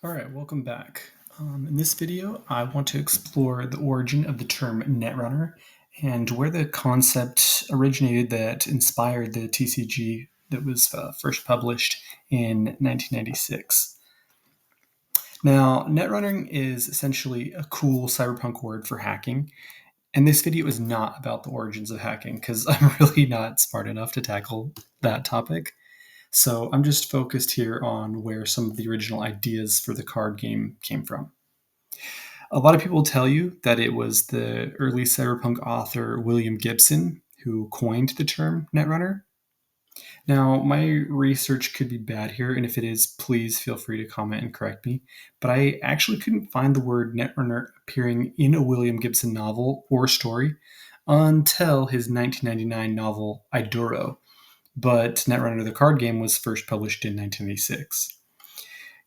Alright, welcome back. In this video, I want to explore the origin of the term Netrunner and where the concept originated that inspired the TCG that was first published in 1996. Now, netrunning is essentially a cool cyberpunk word for hacking, and this video is not about the origins of hacking because I'm really not smart enough to tackle that topic. So I'm just focused here on where some of the original ideas for the card game came from. A lot of people tell you that it was the early cyberpunk author William Gibson who coined the term Netrunner. Now, my research could be bad here, and if it is, please feel free to comment and correct me. But I actually couldn't find the word Netrunner appearing in a William Gibson novel or story until his 1999 novel Idoro, but Netrunner the card game was first published in 1986.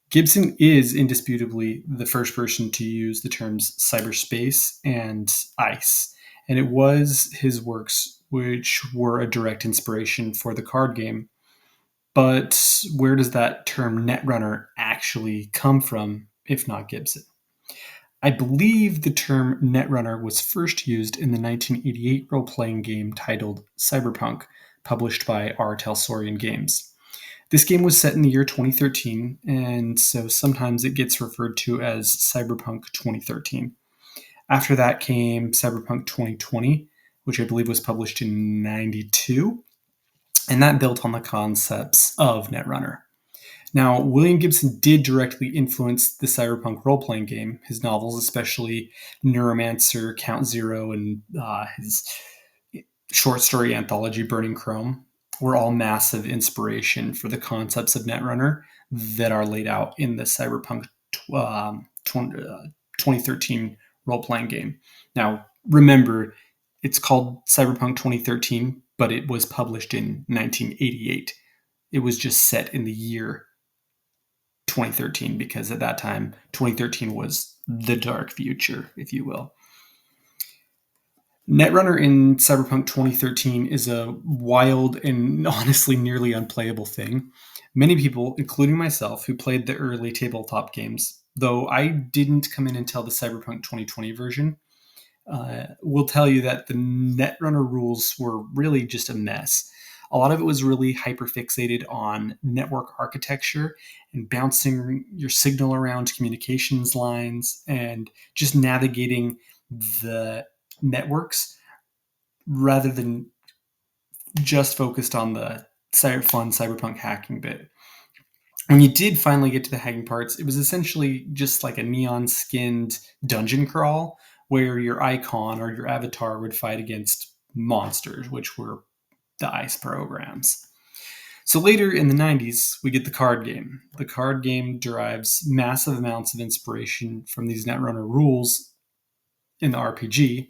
Gibson is indisputably the first person to use the terms cyberspace and ice, and it was his works which were a direct inspiration for the card game. But where does that term Netrunner actually come from, if not Gibson? I believe the term Netrunner was first used in the 1988 role-playing game titled Cyberpunk, published by R. Talsorian Games. This game was set in the year 2013, and so sometimes it gets referred to as Cyberpunk 2013. After that came Cyberpunk 2020, which I believe was published in 92, and that built on the concepts of Netrunner. Now, William Gibson did directly influence the cyberpunk role-playing game. His novels, especially Neuromancer, Count Zero, and his short story anthology Burning Chrome, were all massive inspiration for the concepts of Netrunner that are laid out in the Cyberpunk 2013 role-playing game. Now, remember, it's called Cyberpunk 2013, but it was published in 1988. It was just set in the year 2013 because at that time, 2013 was the dark future, if you will. Netrunner in Cyberpunk 2013 is a wild and honestly nearly unplayable thing. Many people, including myself, who played the early tabletop games, though I didn't come in until the Cyberpunk 2020 version, will tell you that the Netrunner rules were really just a mess. A lot of it was really hyperfixated on network architecture and bouncing your signal around communications lines and just navigating the networks rather than just focused on the fun cyberpunk hacking bit. When you did finally get to the hacking parts, it was essentially just like a neon skinned dungeon crawl where your icon or your avatar would fight against monsters, which were the ICE programs. So later in the 90s, we get the card game. The card game derives massive amounts of inspiration from these Netrunner rules in the RPG.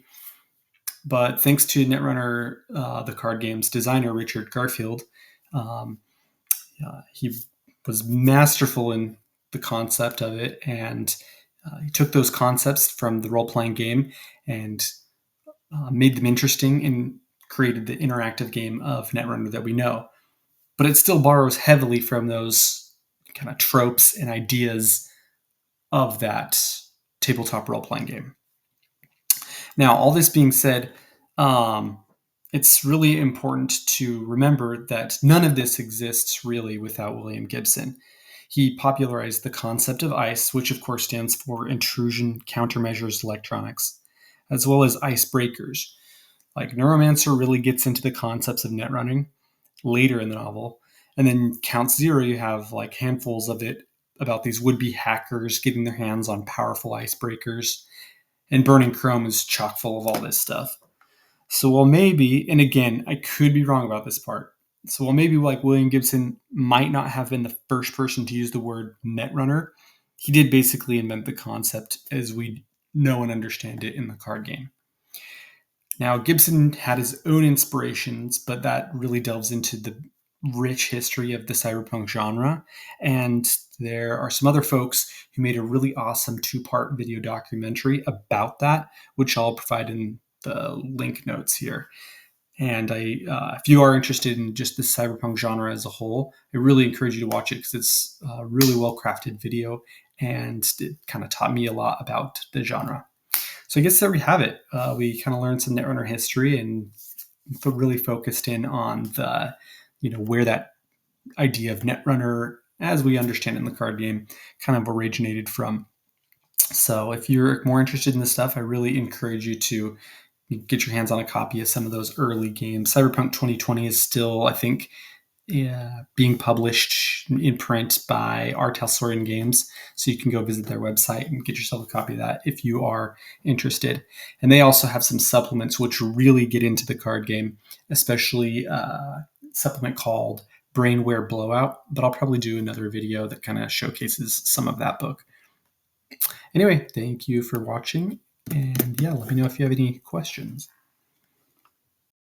But thanks to Netrunner, the card game's designer, Richard Garfield, he was masterful in the concept of it, and he took those concepts from the role-playing game and made them interesting and created the interactive game of Netrunner that we know. But it still borrows heavily from those kind of tropes and ideas of that tabletop role-playing game. Now, all this being said, it's really important to remember that none of this exists really without William Gibson. He popularized the concept of ICE, which of course stands for Intrusion Countermeasures Electronics, as well as icebreakers. Like Neuromancer really gets into the concepts of netrunning later in the novel. And then Count Zero, you have like handfuls of it about these would-be hackers getting their hands on powerful icebreakers. And Burning Chrome is chock full of all this stuff. So while maybe, and again, I could be wrong about this part. So while maybe like William Gibson might not have been the first person to use the word Netrunner, he did basically invent the concept as we know and understand it in the card game. Now, Gibson had his own inspirations, but that really delves into the rich history of the cyberpunk genre. And there are some other folks who made a really awesome 2-part video documentary about that, which I'll provide in the link notes here. And if you are interested in just the cyberpunk genre as a whole, I really encourage you to watch it because it's a really well crafted video, and it kind of taught me a lot about the genre. So I guess there we have it. We kind of learned some Netrunner history and really focused in on the, where that idea of Netrunner, as we understand it in the card game, kind of originated from. So if you're more interested in this stuff, I really encourage you to get your hands on a copy of some of those early games. Cyberpunk 2020 is still, I think, being published in print by R. Talsorian Games. So you can go visit their website and get yourself a copy of that if you are interested. And they also have some supplements which really get into the card game, especially a supplement called Brainware Blowout. But I'll probably do another video that kind of showcases some of that book. Anyway, thank you for watching. And yeah, let me know if you have any questions.